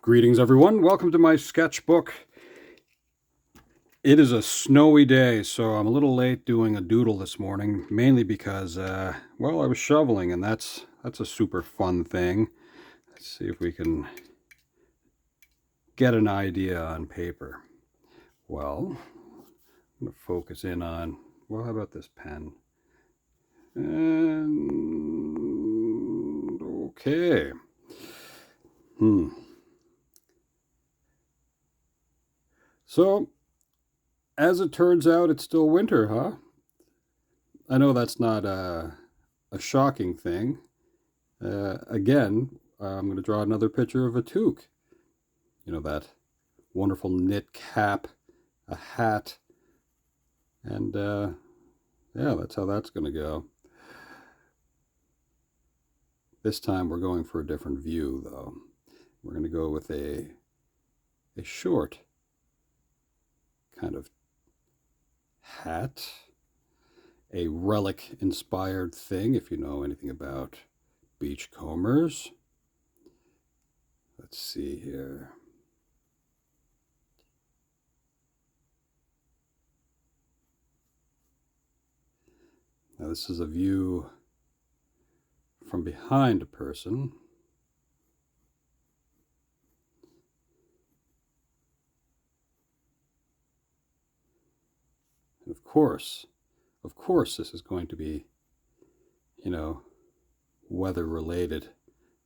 Greetings, everyone. Welcome to my sketchbook. It is a snowy day, so I'm a little late doing a doodle this morning, mainly because, well, I was shoveling, and that's a super fun thing. Let's see if we can get an idea on paper. Well, I'm going to focus in on, well, how about this pen? And, okay. So, as it turns out, it's still winter, huh? I know that's not a shocking thing. Again, I'm going to draw another picture of a toque. You know, that wonderful knit cap, a hat, and yeah, that's how that's going to go. This time we're going for a different view, though. We're going to go with a short kind of hat, a relic-inspired thing, if you know anything about beachcombers. Let's see here. Now this is a view from behind a person. And of course, this is going to be, you know, weather related,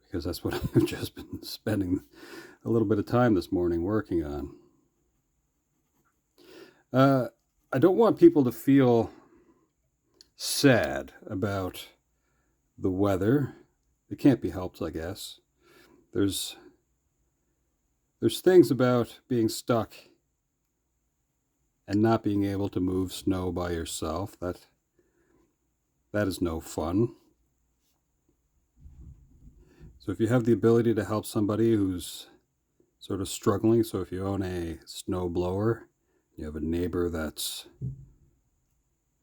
because that's what I've just been spending a little bit of time this morning working on. I don't want people to feel sad about the weather. It can't be helped, I guess. There's things about being stuck and not being able to move snow by yourself. That is no fun. So if you have the ability to help somebody who's sort of struggling, so if you own a snow blower, you have a neighbor that's,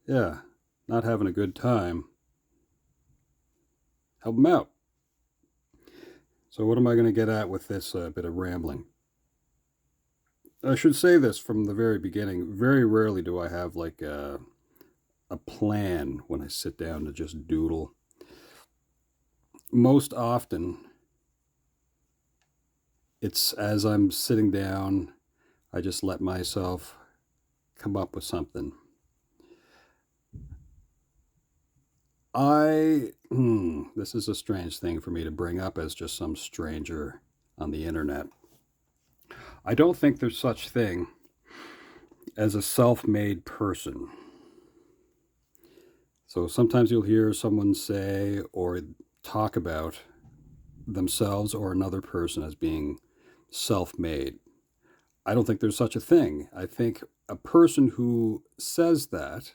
yeah, not having a good time, help them out. So what am I going to get at with this bit of rambling? I should say this from the very beginning. Very rarely do I have like a plan when I sit down to just doodle. Most often, it's as I'm sitting down, I just let myself come up with something. This is a strange thing for me to bring up as just some stranger on the internet. I don't think there's such thing as a self-made person. So sometimes you'll hear someone say or talk about themselves or another person as being self-made. I don't think there's such a thing. I think a person who says that,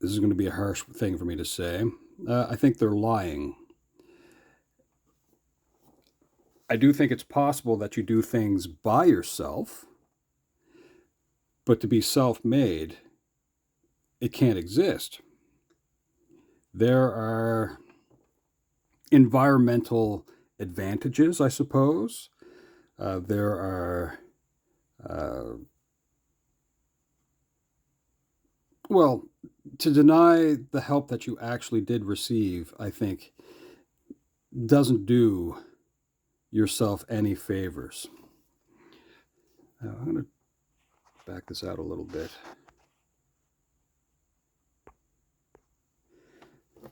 this is going to be a harsh thing for me to say, I think they're lying. I do think it's possible that you do things by yourself, but to be self-made, it can't exist. There are environmental advantages, I suppose. There are, well, to deny the help that you actually did receive, I think, doesn't do yourself any favors. Now, I'm going to back this out a little bit.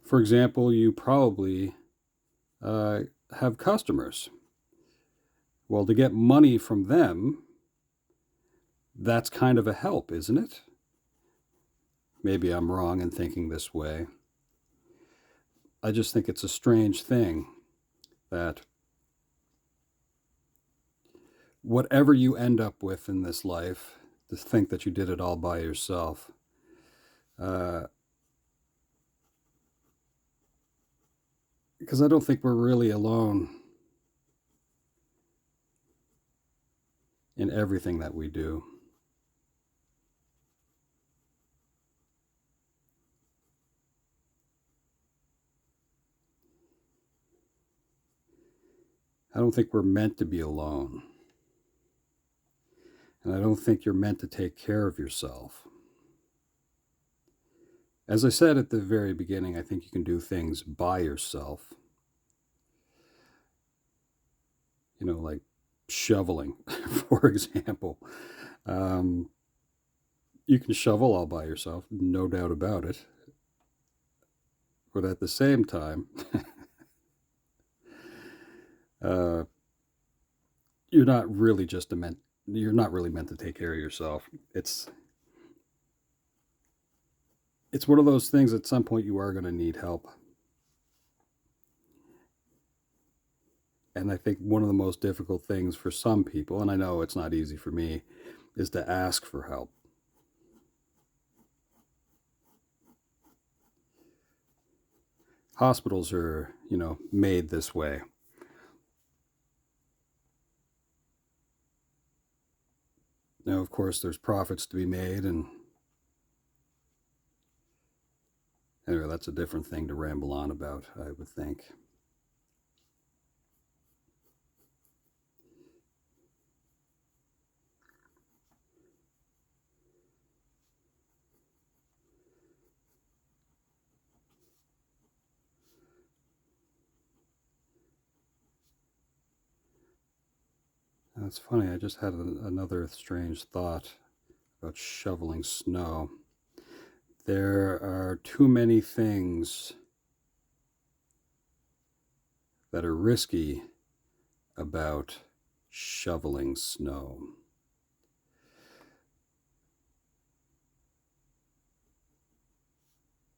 For example, you probably have customers. Well, to get money from them, that's kind of a help, isn't it? Maybe I'm wrong in thinking this way. I just think it's a strange thing that whatever you end up with in this life, to think that you did it all by yourself, because I don't think we're really alone in everything that we do. I don't think we're meant to be alone. And I don't think you're meant to take care of yourself. As I said at the very beginning, I think you can do things by yourself. You know, like shoveling, for example. You can shovel all by yourself, no doubt about it. But at the same time, you're not really meant to take care of yourself. It's one of those things at some point you are going to need help. And I think one of the most difficult things for some people, and I know it's not easy for me, is to ask for help. Hospitals are, made this way. Now, of course, there's profits to be made, and anyway, that's a different thing to ramble on about, I would think. That's funny, I just had another strange thought about shoveling snow. There are too many things that are risky about shoveling snow.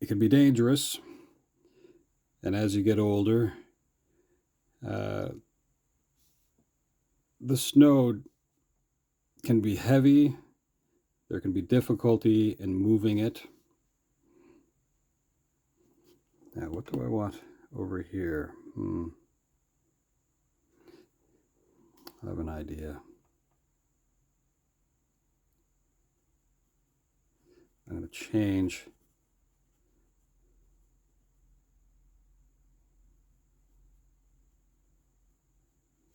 It can be dangerous, and as you get older, the snow can be heavy. There can be difficulty in moving it. Now, what do I want over here? I have an idea. I'm going to change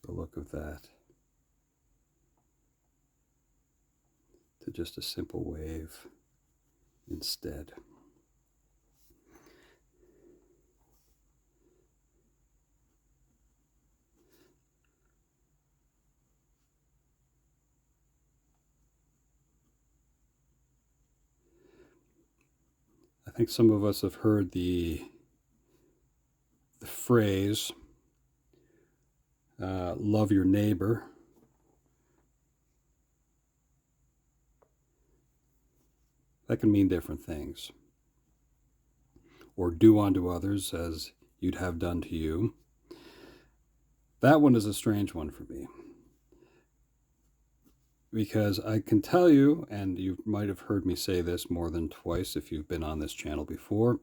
the look of that to just a simple wave instead. I think some of us have heard the phrase, love your neighbor. That can mean different things. Or do unto others as you'd have done to you. That one is a strange one for me. Because I can tell you, and you might have heard me say this more than twice if you've been on this channel before,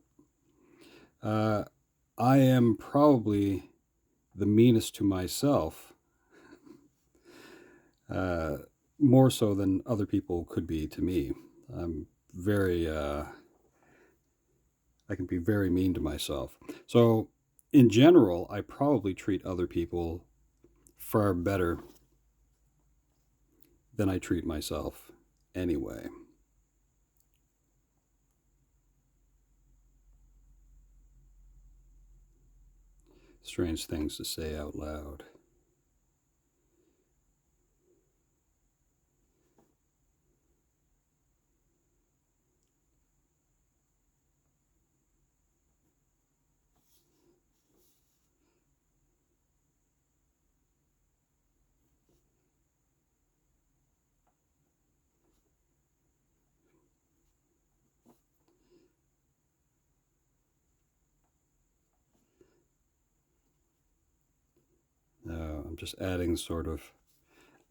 I am probably the meanest to myself, more so than other people could be to me. I'm I can be very mean to myself. So, in general, I probably treat other people far better than I treat myself anyway. Strange things to say out loud. I'm just adding sort of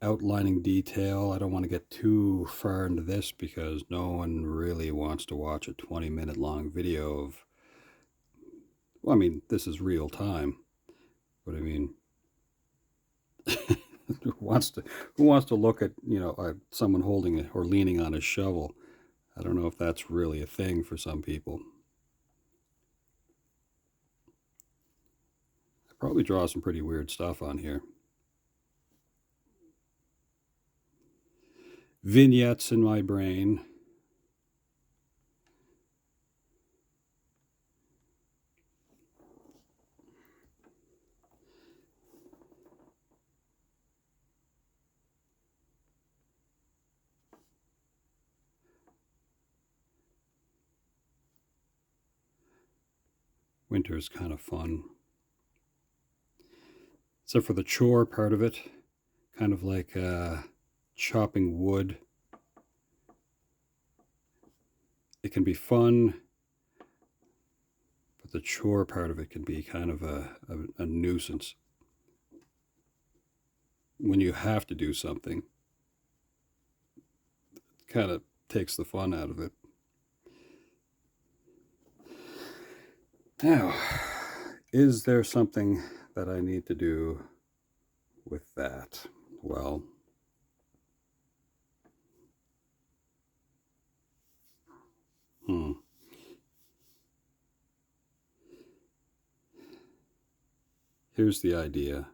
outlining detail. I don't want to get too far into this because no one really wants to watch a 20-minute long video of, well, I mean, this is real time, but I mean, who wants to look at, someone holding it or leaning on a shovel? I don't know if that's really a thing for some people. I probably draw some pretty weird stuff on here. vignettes in my brain. Winter is kind of fun. Except for the chore part of it, kind of like chopping wood. It can be fun, but the chore part of it can be kind of a nuisance. When you have to do something, it kind of takes the fun out of it. Now, is there something that I need to do with that? Well, here's the idea.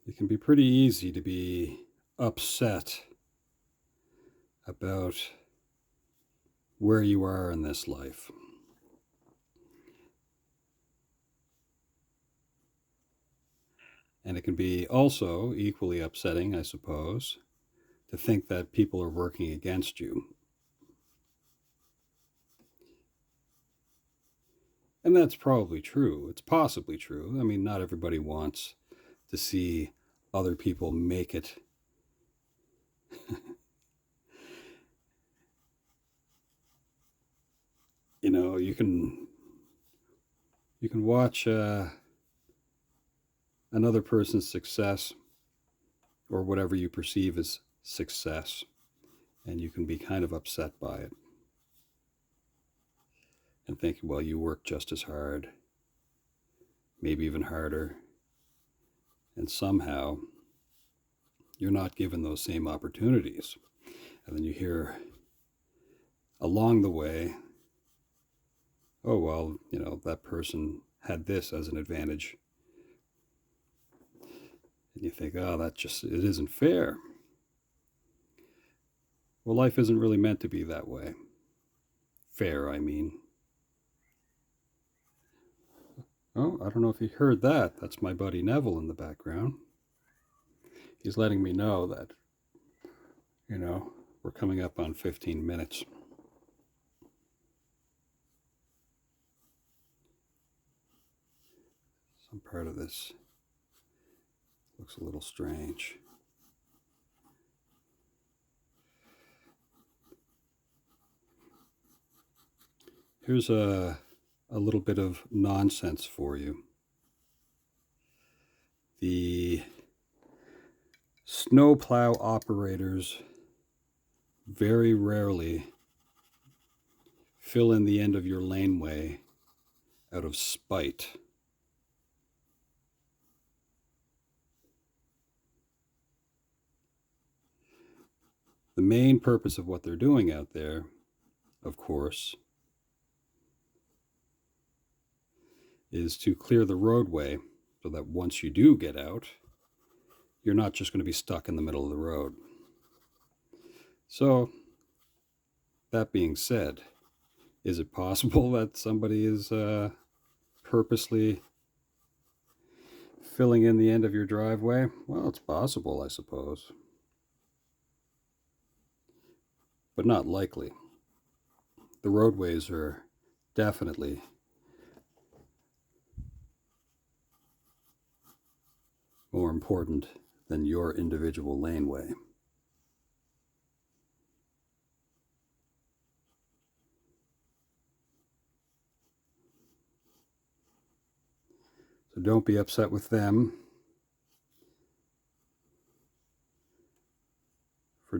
It can be pretty easy to be upset about where you are in this life. And it can be also equally upsetting, I suppose, to think that people are working against you. And that's probably true. It's possibly true. I mean, not everybody wants to see other people make it. You know, you can watch another person's success, or whatever you perceive as success, and you can be kind of upset by it and think, well, you work just as hard, maybe even harder, and somehow you're not given those same opportunities. And then you hear along the way, oh, well, you know, that person had this as an advantage. And you think, oh, it isn't fair. Well, life isn't really meant to be that way. Fair, I mean. Oh, I don't know if you heard that. That's my buddy Neville in the background. He's letting me know that, you know, we're coming up on 15 minutes. Some part of this looks a little strange. Here's a little bit of nonsense for you. The snowplow operators very rarely fill in the end of your laneway out of spite. The main purpose of what they're doing out there, of course, is to clear the roadway so that once you do get out, you're not just going to be stuck in the middle of the road. So, that being said, is it possible that somebody is purposely filling in the end of your driveway? Well, it's possible, I suppose. But not likely. The roadways are definitely more important than your individual laneway. So don't be upset with them.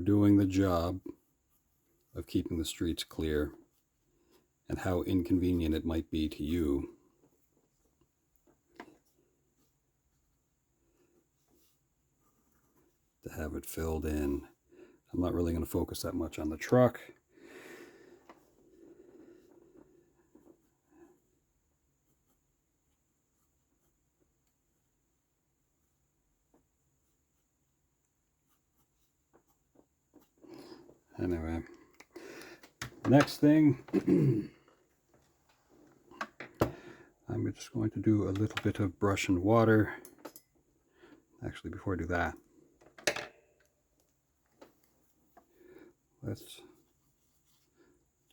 doing the job of keeping the streets clear, and how inconvenient it might be to you. To have it filled in. I'm not really going to focus that much on the truck. Anyway, next thing, I'm just going to do a little bit of brush and water. Actually, before I do that, let's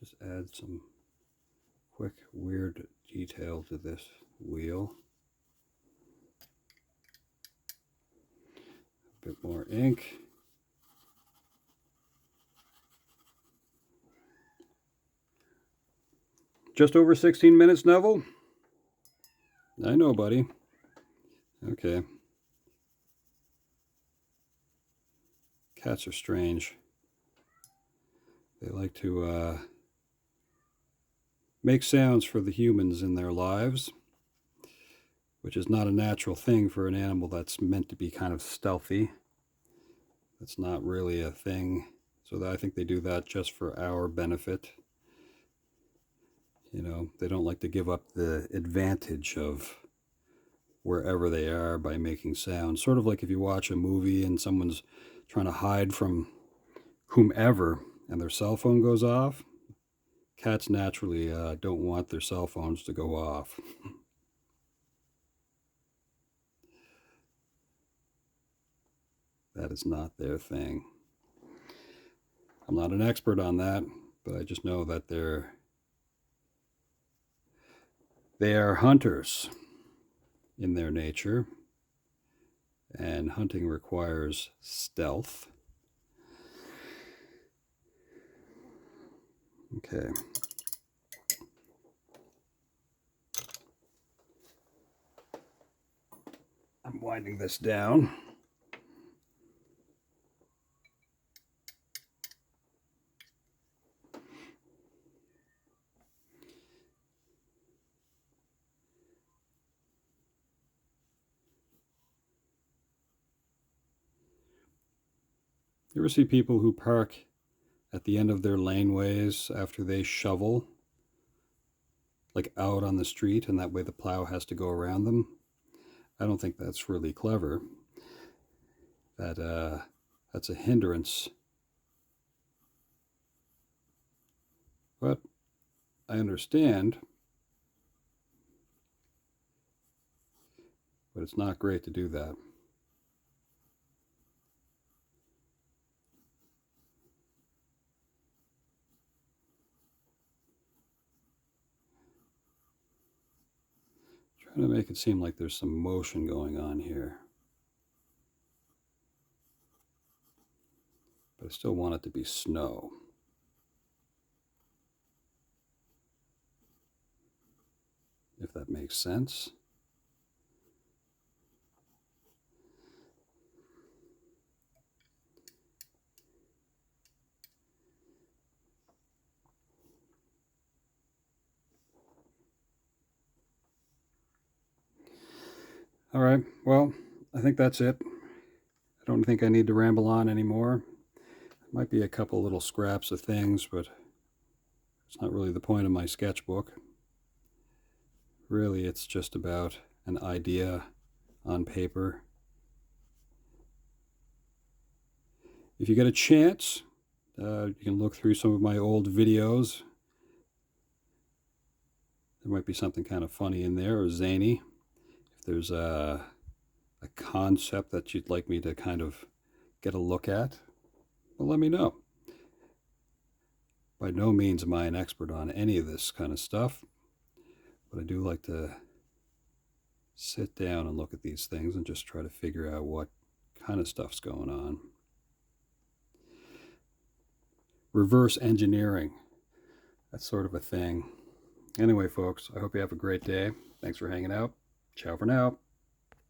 just add some quick weird detail to this wheel. A bit more ink. Just over 16 minutes, Neville? I know, buddy. Okay. Cats are strange. They like to make sounds for the humans in their lives, which is not a natural thing for an animal that's meant to be kind of stealthy. That's not really a thing. So I think they do that just for our benefit. You know, they don't like to give up the advantage of wherever they are by making sounds. Sort of like if you watch a movie and someone's trying to hide from whomever and their cell phone goes off. Cats naturally don't want their cell phones to go off. That is not their thing. I'm not an expert on that, but I just know that they are hunters in their nature, and hunting requires stealth. Okay. I'm winding this down. You ever see people who park at the end of their laneways after they shovel, like out on the street, and that way the plow has to go around them? I don't think that's really clever. That's a hindrance. But I understand. But it's not great to do that. Trying to make it seem like there's some motion going on here. But I still want it to be snow. If that makes sense. All right, well, I think that's it. I don't think I need to ramble on anymore. Might be a couple little scraps of things, but it's not really the point of my sketchbook. Really, it's just about an idea on paper. If you get a chance, you can look through some of my old videos. There might be something kind of funny in there, or zany. If there's a concept that you'd like me to kind of get a look at, well, let me know. By no means am I an expert on any of this kind of stuff, but I do like to sit down and look at these things and just try to figure out what kind of stuff's going on. Reverse engineering, that's sort of a thing. Anyway, folks, I hope you have a great day. Thanks for hanging out. Ciao for now.